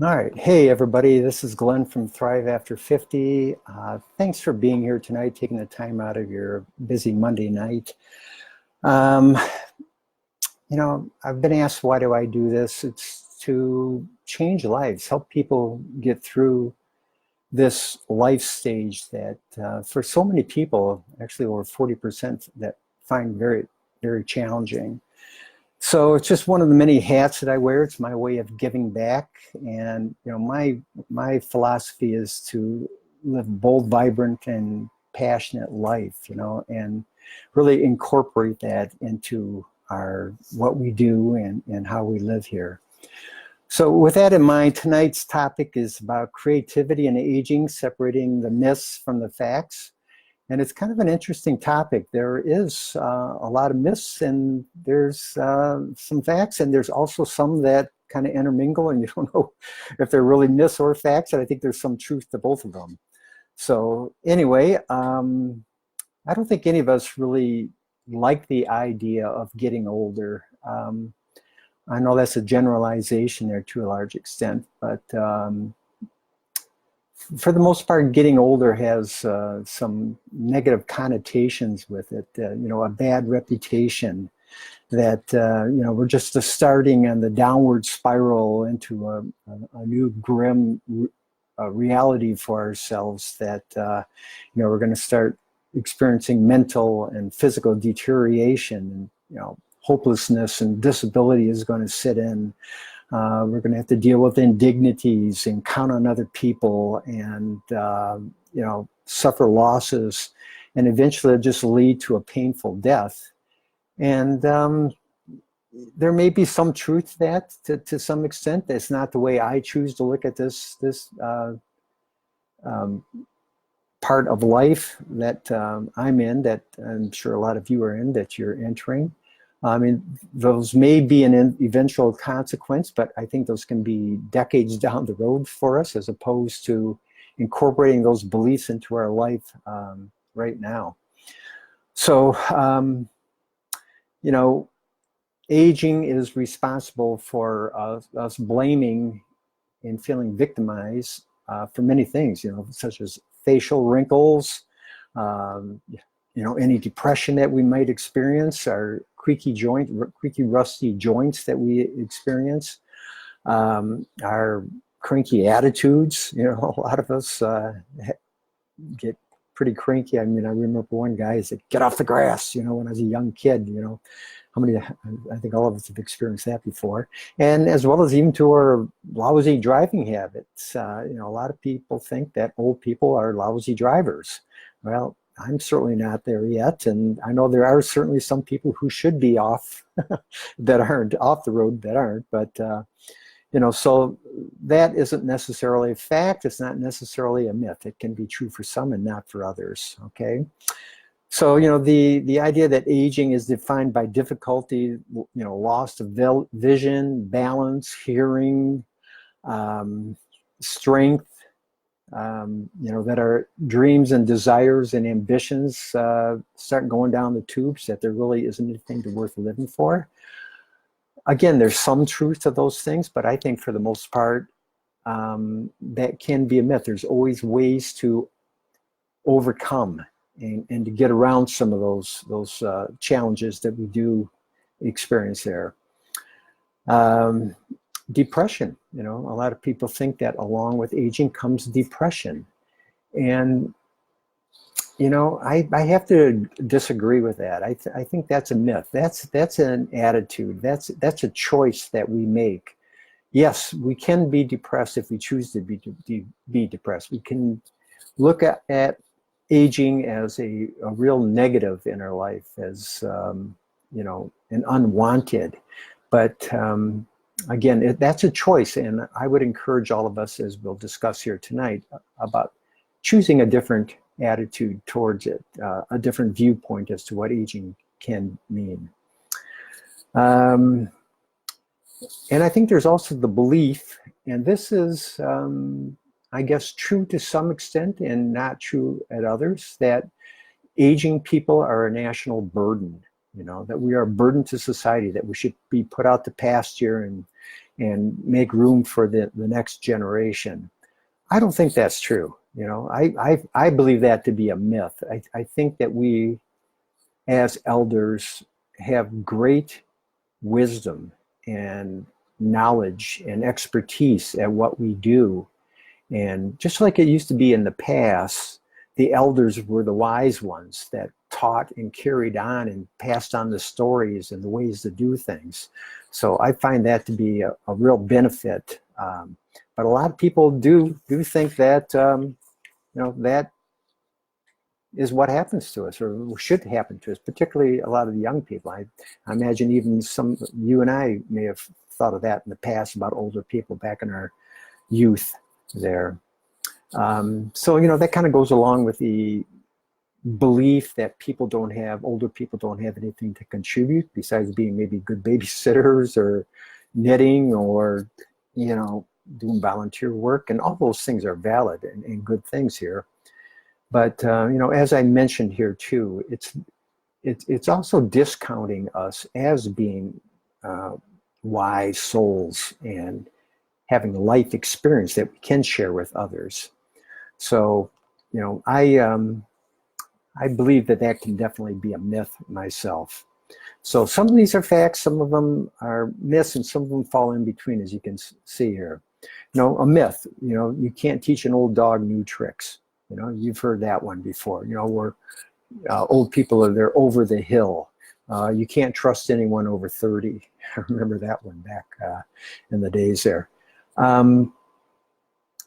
All right. Hey, everybody. This is Glenn from Thrive After 50. Thanks for being here tonight, taking the time out of your busy Monday night. Um, I've been asked, why do I do this? It's to change lives, help people get through this life stage that for so many people, actually over 40%, that find very, very challenging. So it's just one of the many hats that I wear. It's my way of giving back. And my philosophy is to live a bold, vibrant, and passionate life, and really incorporate that into our what we do and how we live here. So with that in mind, tonight's topic is about creativity and aging, separating the myths from the facts. And it's kind of an interesting topic. There is a lot of myths, and there's some facts, and there's also some that kind of intermingle, and you don't know if they're really myths or facts. And I think there's some truth to both of them. So anyway, I don't think any of us really like the idea of getting older. I know that's a generalization there to a large extent, but for the most part, getting older has some negative connotations with it. A bad reputation that we're just starting on the downward spiral into a new grim reality for ourselves. That we're going to start experiencing mental and physical deterioration, and hopelessness and disability is going to sit in. We're going to have to deal with indignities and count on other people, and suffer losses, and eventually just lead to a painful death. And there may be some truth to that to some extent. That's not the way I choose to look at this part of life that I'm in, that I'm sure a lot of you are in, that you're entering. I mean, those may be an eventual consequence, but I think those can be decades down the road for us, as opposed to incorporating those beliefs into our life right now. So, aging is responsible for us blaming and feeling victimized for many things, such as facial wrinkles, any depression that we might experience, our creaky, rusty joints that we experience, our cranky attitudes. A lot of us get pretty cranky. I mean, I remember one guy said, "Get off the grass," when I was a young kid. I think all of us have experienced that before. And as well as even to our lousy driving habits. A lot of people think that old people are lousy drivers. Well, I'm certainly not there yet, and I know there are certainly some people who should be off that aren't off the road that aren't. But so that isn't necessarily a fact. It's not necessarily a myth. It can be true for some and not for others. Okay, so the idea that aging is defined by difficulty, loss of vision, balance, hearing, strength. That our dreams and desires and ambitions start going down the tubes, that there really isn't anything worth living for. Again, there's some truth to those things, but I think for the most part, that can be a myth. There's always ways to overcome and to get around some of those challenges that we do experience there. Depression, a lot of people think that along with aging comes depression. And, I have to disagree with that. I think that's a myth. That's an attitude. That's a choice that we make. Yes, we can be depressed if we choose to be depressed. We can look at aging as a real negative in our life, as, an unwanted. But again, that's a choice, and I would encourage all of us, as we'll discuss here tonight, about choosing a different attitude towards it, a different viewpoint as to what aging can mean. And I think there's also the belief, and this is, I guess, true to some extent and not true at others, that aging people are a national burden. that we are a burden to society, that we should be put out to pasture and make room for the next generation. I don't think that's true. I believe that to be a myth. I think that we as elders have great wisdom and knowledge and expertise at what we do. And just like it used to be in the past, the elders were the wise ones that taught and carried on and passed on the stories and the ways to do things. So I find that to be a real benefit. But a lot of people do think that, that is what happens to us, or should happen to us, particularly a lot of the young people. I imagine even you and I may have thought of that in the past about older people back in our youth there. So, that kind of goes along with the belief that older people don't have anything to contribute besides being maybe good babysitters or knitting or, doing volunteer work. And all those things are valid and good things here. But, as I mentioned here too, it's also discounting us as being wise souls and having a life experience that we can share with others. So, I believe that can definitely be a myth myself. So some of these are facts, some of them are myths, and some of them fall in between, as you can see here. A myth, you can't teach an old dog new tricks. You've heard that one before, where old people they're over the hill. You can't trust anyone over 30. I remember that one back in the days there.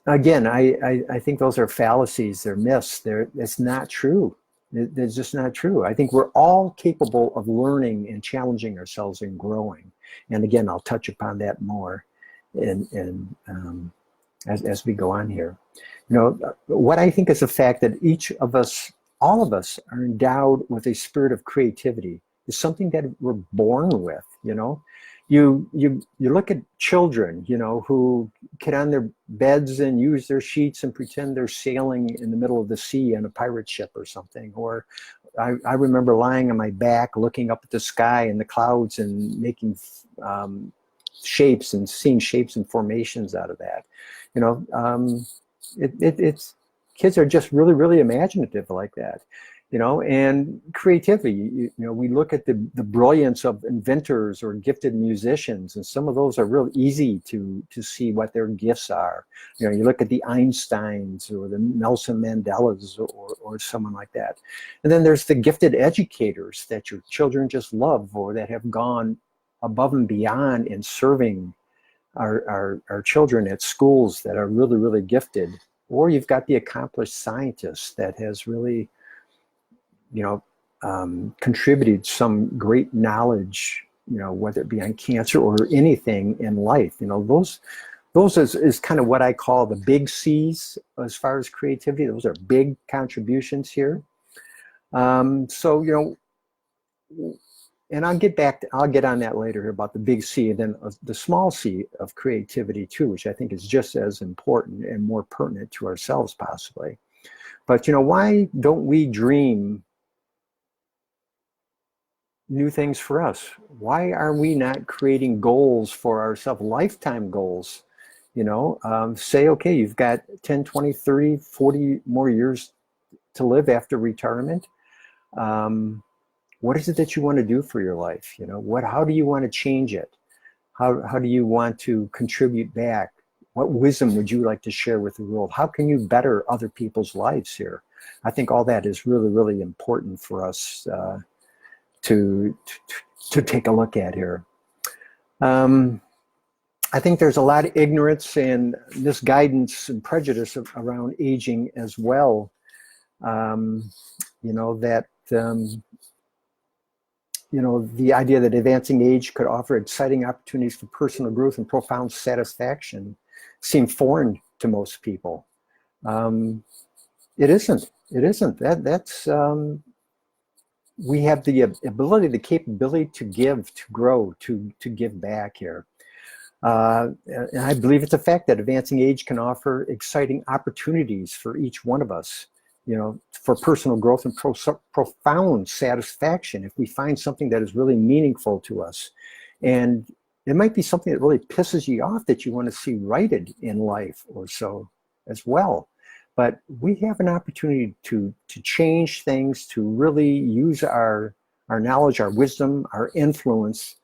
Again, I think those are fallacies. They're myths. It's not true. It's just not true. I think we're all capable of learning and challenging ourselves and growing. And again, I'll touch upon that more as we go on here. What I think is the fact that all of us are endowed with a spirit of creativity is something that we're born with. You look at children, who get on their beds and use their sheets and pretend they're sailing in the middle of the sea on a pirate ship or something. Or I remember lying on my back, looking up at the sky and the clouds and making shapes and seeing shapes and formations out of that. It's kids are just really, really imaginative like that. And creativity, we look at the brilliance of inventors or gifted musicians, and some of those are real easy to see what their gifts are. You look at the Einsteins or the Nelson Mandelas or someone like that. And then there's the gifted educators that your children just love, or that have gone above and beyond in serving our children at schools that are really, really gifted. Or you've got the accomplished scientist that has really contributed some great knowledge, whether it be on cancer or anything in life. Those is kind of what I call the big C's as far as creativity. Those are big contributions here. So, and I'll get on that later here about the big C, and then the small c of creativity too, which I think is just as important and more pertinent to ourselves possibly. But, why don't we dream new things for us? Why are we not creating goals for ourselves, lifetime goals? Say, okay, you've got 10, 20, 30, 40 more years to live after retirement. What is it that you want to do for your life? How do you want to change it? How do you want to contribute back? What wisdom would you like to share with the world? How can you better other people's lives here? I think all that is really, really important for us to take a look at here. I think there's a lot of ignorance and misguidance and prejudice around aging as well. The idea that advancing age could offer exciting opportunities for personal growth and profound satisfaction seem foreign to most people. It isn't. That's we have the ability, the capability to give, to grow, to give back here. And I believe it's a fact that advancing age can offer exciting opportunities for each one of us, for personal growth and profound satisfaction if we find something that is really meaningful to us. And it might be something that really pisses you off that you want to see righted in life or so as well. But we have an opportunity to change things, to really use our knowledge, our wisdom, our influence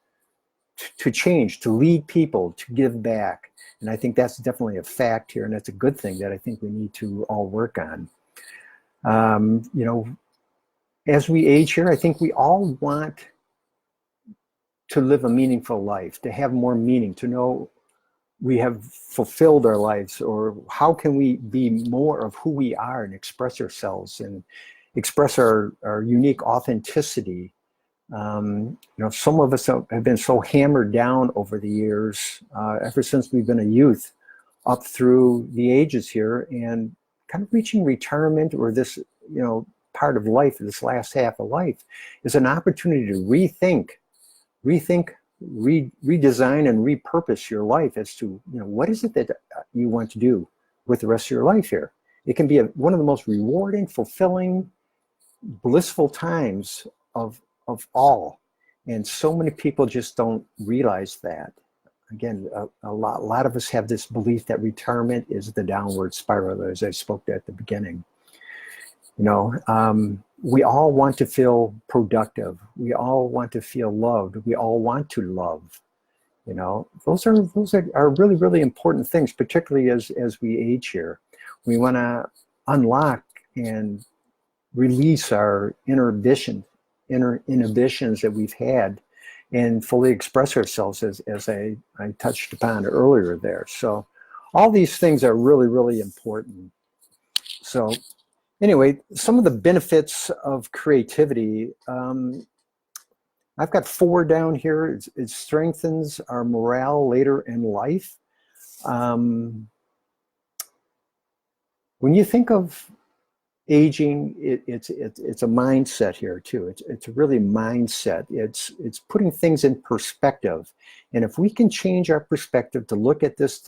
to change, to lead people, to give back. And I think that's definitely a fact here, and that's a good thing that I think we need to all work on. As we age here, I think we all want to live a meaningful life, to have more meaning, to know we have fulfilled our lives, or how can we be more of who we are and express ourselves and express our unique authenticity. Some of us have been so hammered down over the years, ever since we've been a youth up through the ages here, and kind of reaching retirement, or this, part of life, this last half of life, is an opportunity to rethink, redesign, and repurpose your life as to, what is it that you want to do with the rest of your life here. It can be one of the most rewarding, fulfilling, blissful times of all. And so many people just don't realize that. Again, a lot of us have this belief that retirement is the downward spiral, as I spoke at the beginning. We all want to feel productive. We all want to feel loved. We all want to love. Those are really, really important things, particularly as we age here. We want to unlock and release our inner inhibitions that we've had, and fully express ourselves, as I touched upon earlier there. So all these things are really, really important. So anyway, some of the benefits of creativity, I've got 4 down here. It strengthens our morale later in life. When you think of aging, it's a mindset here too. It's really mindset. It's putting things in perspective, and if we can change our perspective to look at this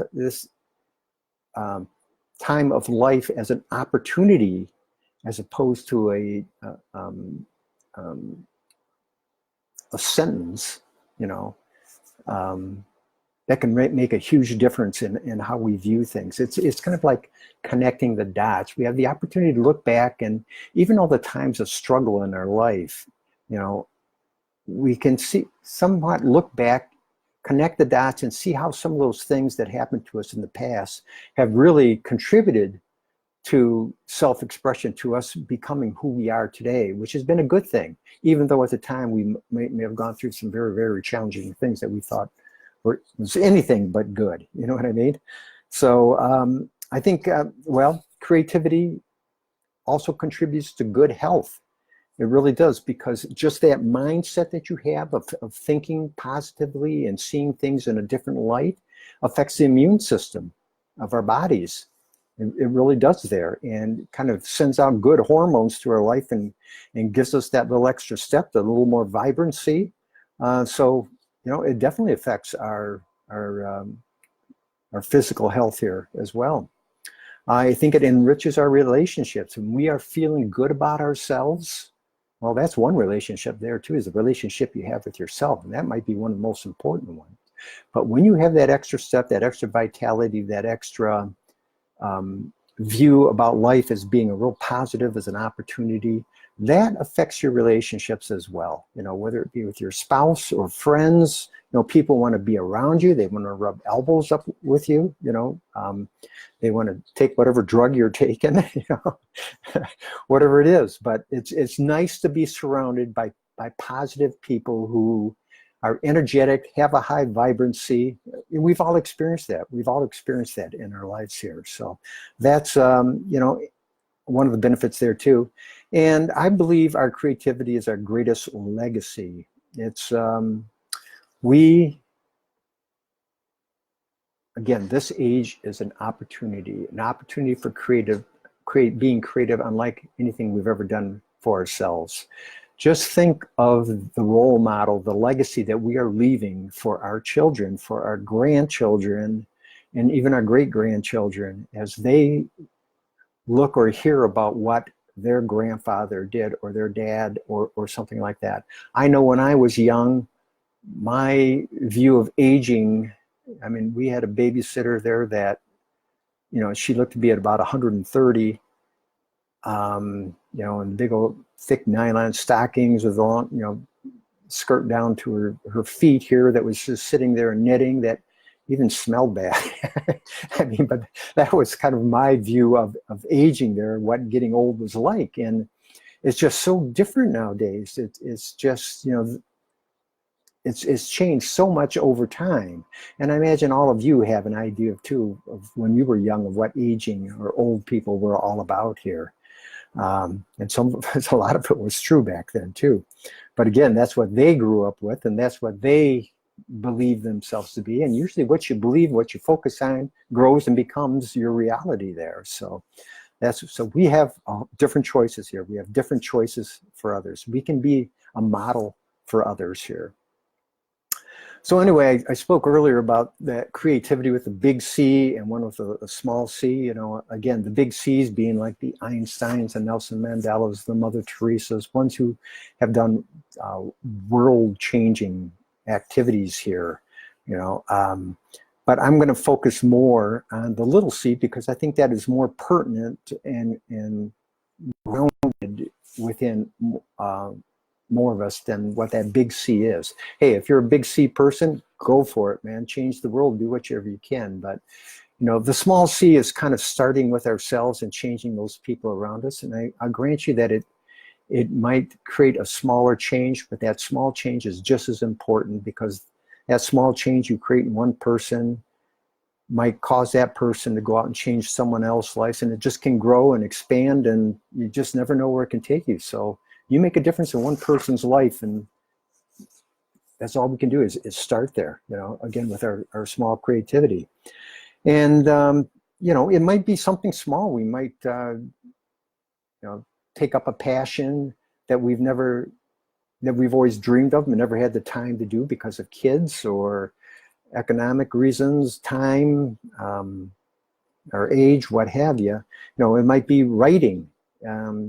time of life as an opportunity, as opposed to a sentence, that can make a huge difference in how we view things. It's kind of like connecting the dots. We have the opportunity to look back, and even all the times of struggle in our life, we can somewhat look back, connect the dots, and see how some of those things that happened to us in the past have really contributed to self-expression, to us becoming who we are today, which has been a good thing, even though at the time we may have gone through some very, very challenging things that we thought was anything but good. You know what I mean? So I think, creativity also contributes to good health. It really does, because just that mindset that you have of thinking positively and seeing things in a different light affects the immune system of our bodies. It really does there, and kind of sends out good hormones to our life, and gives us that little extra step, a little more vibrancy. So it definitely affects our physical health here as well. I think it enriches our relationships. When we are feeling good about ourselves, well, that's one relationship there too, is the relationship you have with yourself, and that might be one of the most important ones. But when you have that extra step, that extra vitality, that extra view about life as being a real positive, as an opportunity, that affects your relationships as well. Whether it be with your spouse or friends, people want to be around you. They want to rub elbows up with you. They want to take whatever drug you're taking, whatever it is. But it's nice to be surrounded by positive people who are energetic, have a high vibrancy. We've all experienced that. We've all experienced that in our lives here. So that's, one of the benefits there too. And I believe our creativity is our greatest legacy. It's, again, this age is an opportunity for being creative, unlike anything we've ever done for ourselves. Just think of the role model, the legacy that we are leaving for our children, for our grandchildren, and even our great-grandchildren, as they look or hear about what their grandfather did, or their dad, or something like that. I know when I was young, my view of aging, I mean, we had a babysitter there that, you know, she looked to be at about 130, you know, and big old thick nylon stockings with a long, you know, skirt down to her feet here that was just sitting there knitting, that even smelled bad. I mean, but that was kind of my view of aging there, what getting old was like. And it's just so different nowadays. It's just, you know, it's changed so much over time. And I imagine all of you have an idea too of when you were young of what aging or old people were all about here. And a lot of it was true back then too. But again, that's what they grew up with, and that's what they believe themselves to be. And usually what you believe, what you focus on, grows and becomes your reality there. So we have different choices here. We have different choices for others. We can be a model for others here. So anyway, I spoke earlier about that creativity with the big C and one with a small c. You know, again, the big C's being like the Einsteins and Nelson Mandelas, the Mother Teresas, ones who have done world-changing activities here. You know, but I'm going to focus more on the little c because I think that is more pertinent and grounded within more of us than what that big C is. Hey, if you're a big C person, go for it, man. Change the world, do whatever you can. But, you know, the small c is kind of starting with ourselves and changing those people around us. And I grant you that it might create a smaller change, but that small change is just as important, because that small change you create in one person might cause that person to go out and change someone else's life, and it just can grow and expand, and you just never know where it can take you. So you make a difference in one person's life, and that's all we can do is start there, you know, again, with our small creativity. And, you know, it might be something small. We might, you know, take up a passion that we've always dreamed of and never had the time to do because of kids or economic reasons, time, or age, what have you. You know, it might be writing.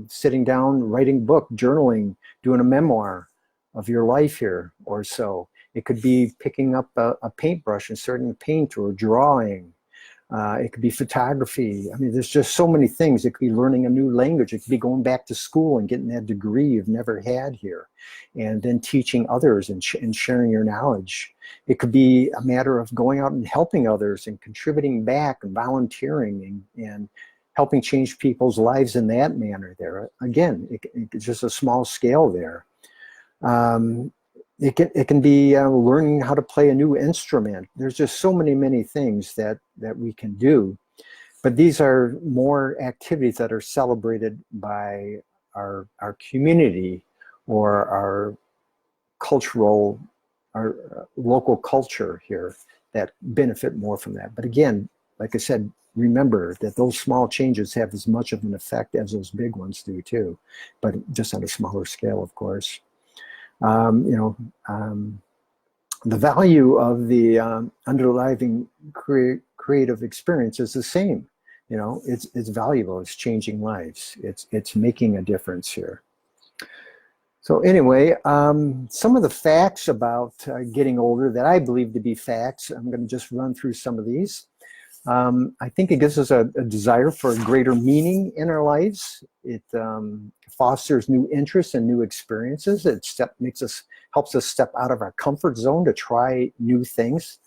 Sitting down, writing a book, journaling, doing a memoir of your life here or so. It could be picking up a paintbrush and starting to paint or drawing. It could be photography. I mean, there's just so many things. It could be learning a new language. It could be going back to school and getting that degree you've never had here, and then teaching others and sharing your knowledge. It could be a matter of going out and helping others and contributing back and volunteering and helping change people's lives in that manner there. Again, it's just a small scale there. It can be learning how to play a new instrument. There's just so many things that we can do. But these are more activities that are celebrated by our community or our local culture here that benefit more from that. But again, like I said, remember that those small changes have as much of an effect as those big ones do too, but just on a smaller scale, of course. You know, the value of the underlying creative experience is the same. You know, it's valuable. It's changing lives. It's making a difference here. So anyway, some of the facts about getting older that I believe to be facts, I'm going to just run through some of these. I think it gives us a desire for greater meaning in our lives. It fosters new interests and new experiences. It helps us step out of our comfort zone to try new things.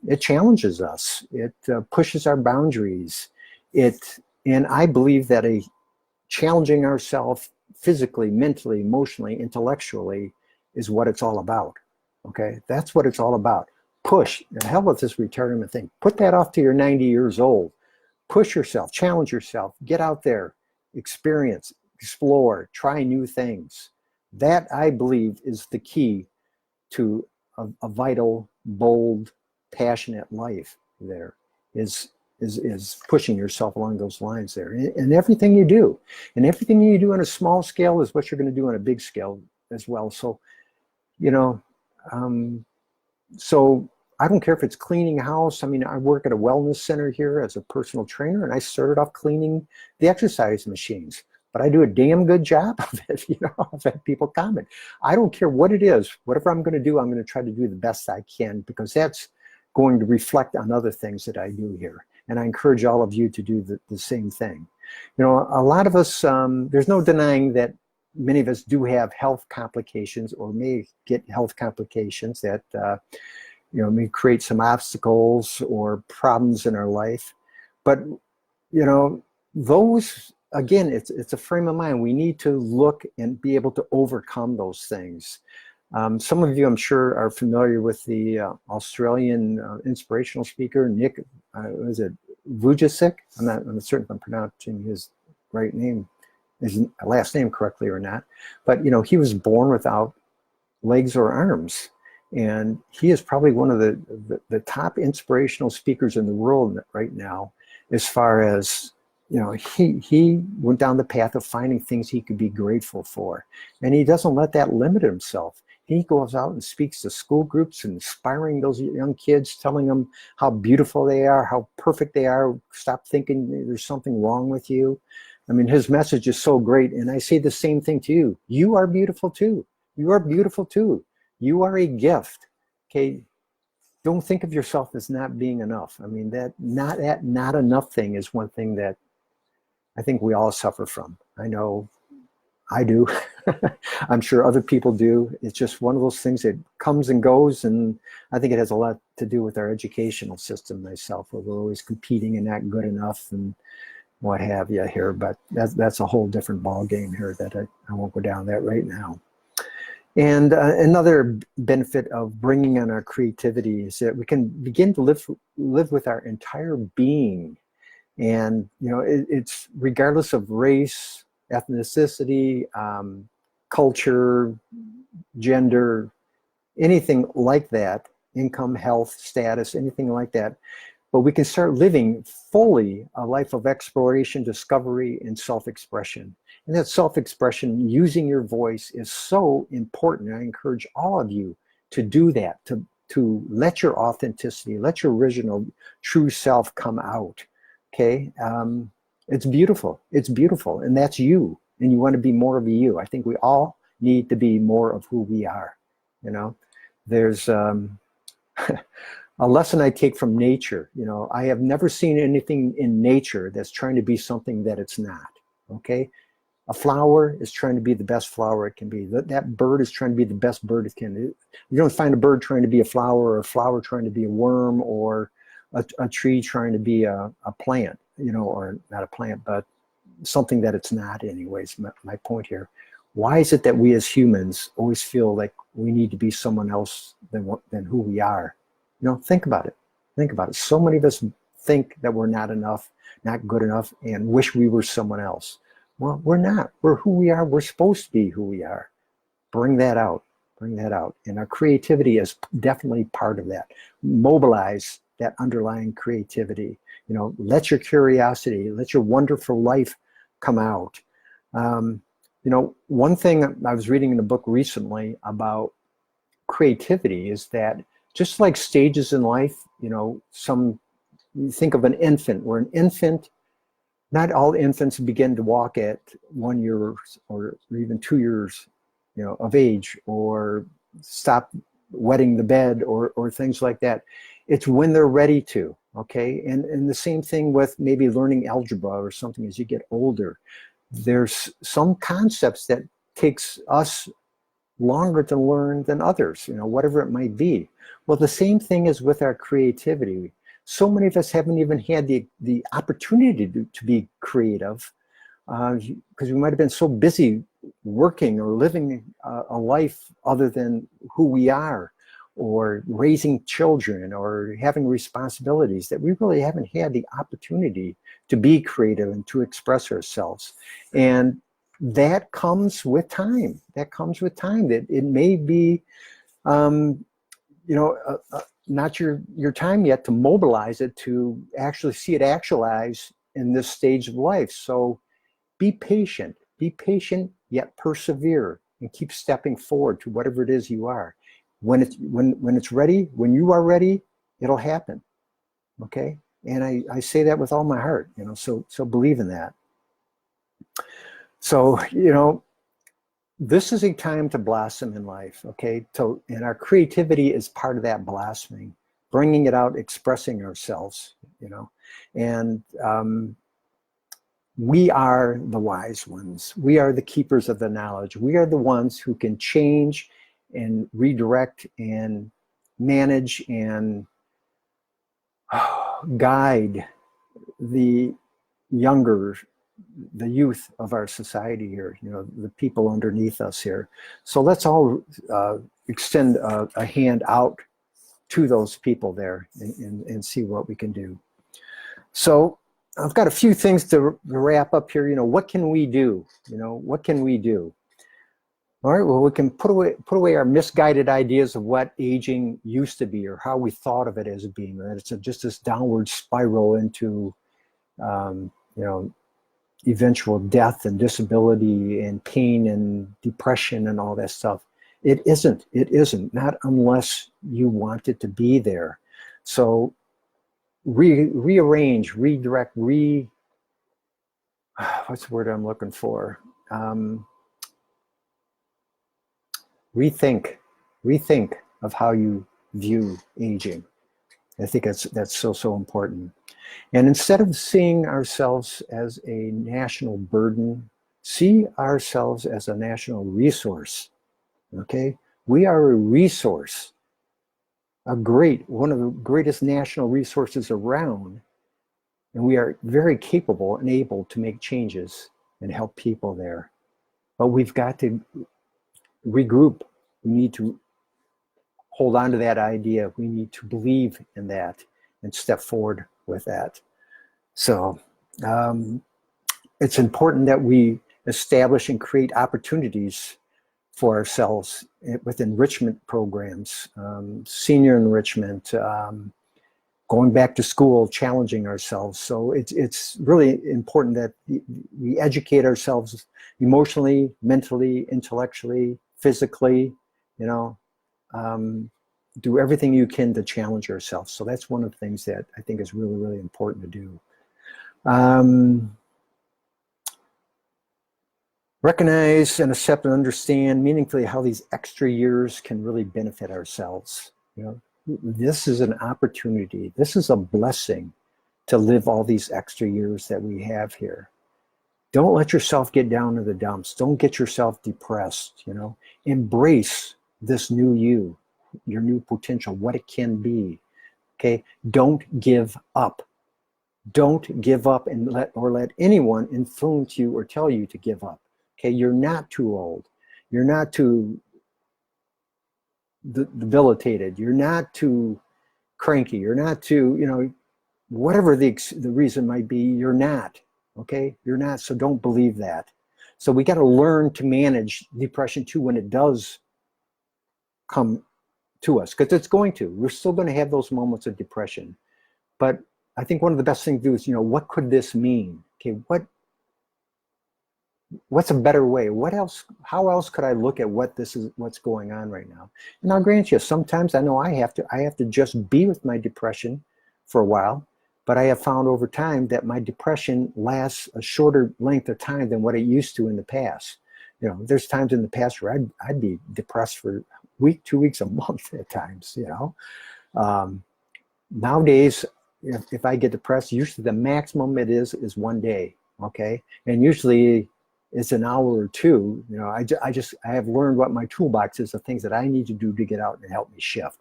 It challenges us. It pushes our boundaries. And I believe that challenging ourselves physically, mentally, emotionally, intellectually is what it's all about. Okay, that's what it's all about. Push. The hell with this retirement thing. Put that off till you're 90 years old. Push yourself, challenge yourself, get out there, experience, explore, try new things. That, I believe, is the key to a vital, bold, passionate life there, is pushing yourself along those lines there. And everything you do. And everything you do on a small scale is what you're going to do on a big scale as well. So, you know, so I don't care if it's cleaning a house. I mean, I work at a wellness center here as a personal trainer, and I started off cleaning the exercise machines. but I do a damn good job of it. I've had people comment. I don't care what it is. Whatever I'm going to do, I'm going to try to do the best I can, because that's going to reflect on other things that I do here. And I encourage all of you to do the same thing. A lot of us, there's no denying that many of us do have health complications, or may get health complications that may create some obstacles or problems in our life. But those, again, it's a frame of mind. We need to look and be able to overcome those things. Some of you, I'm sure, are familiar with the Australian inspirational speaker, Nick, was it Vujicic? I'm not certain if I'm pronouncing his last name correctly or not. But, he was born without legs or arms. And he is probably one of the top inspirational speakers in the world right now, as far as, he went down the path of finding things he could be grateful for. And he doesn't let that limit himself. He goes out and speaks to school groups, inspiring those young kids, telling them how beautiful they are, how perfect they are. Stop thinking there's something wrong with you. I mean, his message is so great. And I say the same thing to you. You are beautiful too. You are beautiful too. You are a gift. Okay. Don't think of yourself as not being enough. I mean, that not enough thing is one thing that I think we all suffer from. I know I do. I'm sure other people do. It's just one of those things that comes and goes, and I think it has a lot to do with our educational system myself, where we're always competing and not good enough and what have you here. But that's a whole different ball game here that I won't go down that right now. And another benefit of bringing on our creativity is that we can begin to live with our entire being. And, it's regardless of race, ethnicity, culture, gender, anything like that, income, health, status, anything like that. But we can start living fully a life of exploration, discovery, and self-expression. And that self-expression, using your voice, is so important. I encourage all of you to do that, to let your authenticity, let your original true self come out. Okay? It's beautiful. It's beautiful. And that's you. And you want to be more of you. I think we all need to be more of who we are. There's a lesson I take from nature. I have never seen anything in nature that's trying to be something that it's not. Okay? A flower is trying to be the best flower it can be. That bird is trying to be the best bird it can. You don't find a bird trying to be a flower, or a flower trying to be a worm, or a tree trying to be a plant, or not a plant, but something that it's not anyways, my point here. Why is it that we as humans always feel like we need to be someone else than who we are? Think about it. Think about it. So many of us think that we're not enough, not good enough, and wish we were someone else. Well, we're not. We're who we are. We're supposed to be who we are. Bring that out. Bring that out. And our creativity is definitely part of that. Mobilize that underlying creativity. Let your curiosity, let your wonderful life come out. One thing I was reading in a book recently about creativity is that just like stages in life, you think of an infant, where an infant, not all infants begin to walk at 1 year or even 2 years, of age, or stop wetting the bed, or things like that. It's when they're ready to, okay? And the same thing with maybe learning algebra or something as you get older. There's some concepts that takes us longer to learn than others, whatever it might be. Well, the same thing is with our creativity. So many of us haven't even had the opportunity to be creative, because we might have been so busy working or living a life other than who we are, or raising children, or having responsibilities, that we really haven't had the opportunity to be creative and to express ourselves. And that comes with time. That comes with time. That it may be, not your time yet to mobilize it, to actually see it actualize in this stage of life. So be patient, yet persevere, and keep stepping forward to whatever it is you are. When it's ready, when you are ready, it'll happen. Okay? And I say that with all my heart, so believe in that. So, this is a time to blossom in life, okay? And our creativity is part of that blossoming, bringing it out, expressing ourselves, and we are the wise ones. We are the keepers of the knowledge. We are the ones who can change and redirect and manage and guide the youth of our society here, the people underneath us here. So let's all extend a hand out to those people there and see what we can do. So I've got a few things to wrap up here. What can we do? What can we do? All right, well, we can put away our misguided ideas of what aging used to be or how we thought of it as being. That it's just this downward spiral into, eventual death and disability and pain and depression and all that stuff. It isn't, not unless you want it to be there. So rearrange, redirect, what's the word I'm looking for? Rethink of how you view aging. I think that's so important. And instead of seeing ourselves as a national burden, see ourselves as a national resource, okay? We are a resource, one of the greatest national resources around, and we are very capable and able to make changes and help people there. But we've got to regroup. We need to hold on to that idea. We need to believe in that and step forward with that. So it's important that we establish and create opportunities for ourselves with enrichment programs, senior enrichment, going back to school, challenging ourselves. So it's really important that we educate ourselves emotionally, mentally, intellectually, physically, do everything you can to challenge yourself. So that's one of the things that I think is really, really important to do. Recognize and accept and understand meaningfully how these extra years can really benefit ourselves. This is an opportunity. This is a blessing to live all these extra years that we have here. Don't let yourself get down to the dumps. Don't get yourself depressed, Embrace this new you, your new potential, what it can be, okay? Don't give up. Don't give up and let anyone influence you or tell you to give up, okay? You're not too old. You're not too debilitated. You're not too cranky. You're not too, whatever the reason might be, you're not, okay? You're not, so don't believe that. So we got to learn to manage depression too when it does come to us, because it's going to. We're still going to have those moments of depression. But I think one of the best things to do is, what could this mean? Okay, what's a better way? How else could I look at what's going on right now? And I'll grant you, sometimes I know I have to just be with my depression for a while, but I have found over time that my depression lasts a shorter length of time than what it used to in the past. There's times in the past where I'd be depressed for a week, 2 weeks, a month at times, Nowadays, if I get depressed, usually the maximum it is 1 day, okay? And usually it's an hour or two. I have learned what my toolbox is of things that I need to do to get out and help me shift.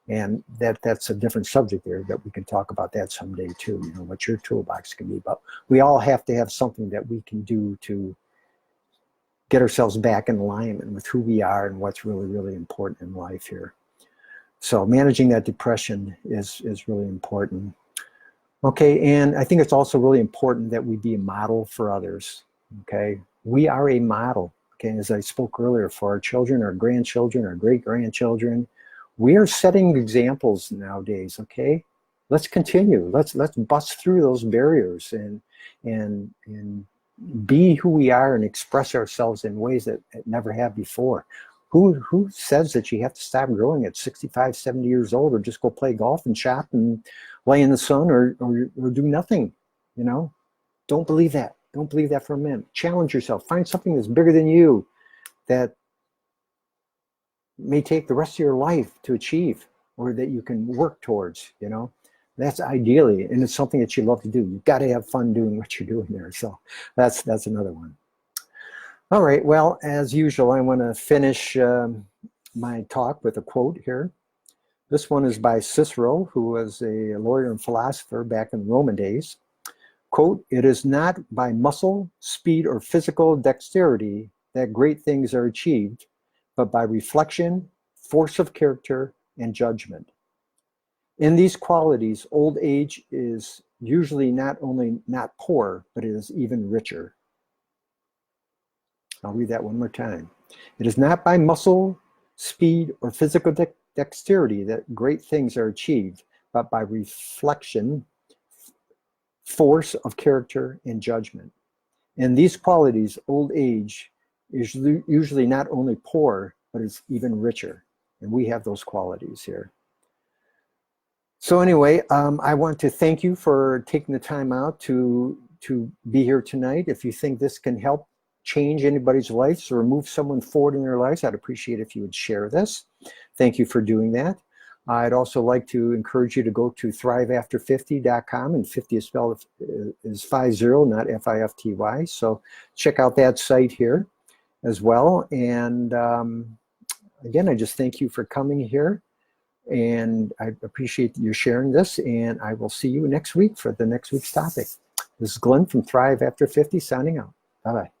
And that's a different subject there that we can talk about that someday too, what your toolbox can be. But we all have to have something that we can do to get ourselves back in alignment with who we are and what's really, really important in life here. So managing that depression is really important. Okay, and I think it's also really important that we be a model for others, okay? We are a model, okay? As I spoke earlier, for our children, our grandchildren, our great-grandchildren. We are setting examples nowadays, okay? Let's continue. Let's bust through those barriers and be who we are and express ourselves in ways that never have before. Who says that you have to stop growing at 65, 70 years old, or just go play golf and shop and lay in the sun or do nothing? Don't believe that. Don't believe that for a minute. Challenge yourself. Find something that's bigger than you that may take the rest of your life to achieve, or that you can work towards, you know. That's ideally, and it's something that you love to do. You've got to have fun doing what you're doing there. So that's another one. All right, well, as usual, I want to finish my talk with a quote here. This one is by Cicero, who was a lawyer and philosopher back in the Roman days. Quote, "It is not by muscle, speed, or physical dexterity that great things are achieved, but by reflection, force of character, and judgment. In these qualities, old age is usually not only not poor, but it is even richer." I'll read that one more time. "It is not by muscle, speed, or physical dexterity that great things are achieved, but by reflection, force of character, and judgment. In these qualities, old age is usually not only poor, but it's even richer." And we have those qualities here. So anyway, I want to thank you for taking the time out to be here tonight. If you think this can help change anybody's lives or move someone forward in their lives, I'd appreciate if you would share this. Thank you for doing that. I'd also like to encourage you to go to ThriveAfterFifty.com, and 50 is spelled is 50, not F-I-F-T-Y. So check out that site here as well. And again, I just thank you for coming here. And I appreciate you sharing this, and I will see you next week for the next week's topic. This is Glenn from Thrive After 50 signing out. Bye-bye.